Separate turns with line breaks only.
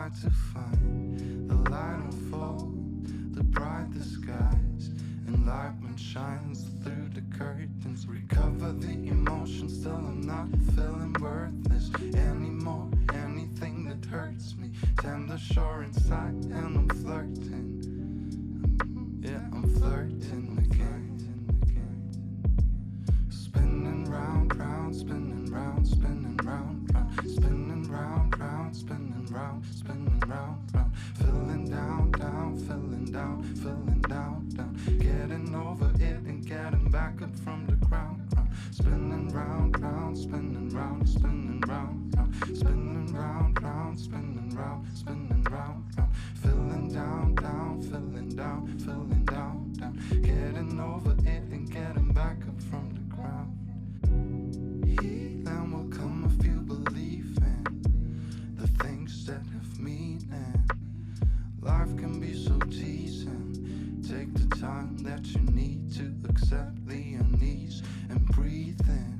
try to find the light unfold, the bright the skies, enlightenment shines through the curtains. Recover the emotion, still I'm not feeling worthless anymore. Anything that hurts me, tender shore inside, and I'm flirting. Yeah, I'm flirting again. Spinning round, round, spinning round, spinning round, round, spinning round, round, spinning round, spinning round, round, feeling down, down, feeling down, feeling down, down, getting over it and getting back up from the ground, round, spinning round, round, spinning round, spinning round, round, spinning round, round, spinning round, spinning round, round, feeling down, down, feeling down, feeling down, down, getting over it and getting back up from the ground. Healing will come if you believe in the things that have meaning. Life can be so teasing. Take the time that you need to accept the unease and breathe in.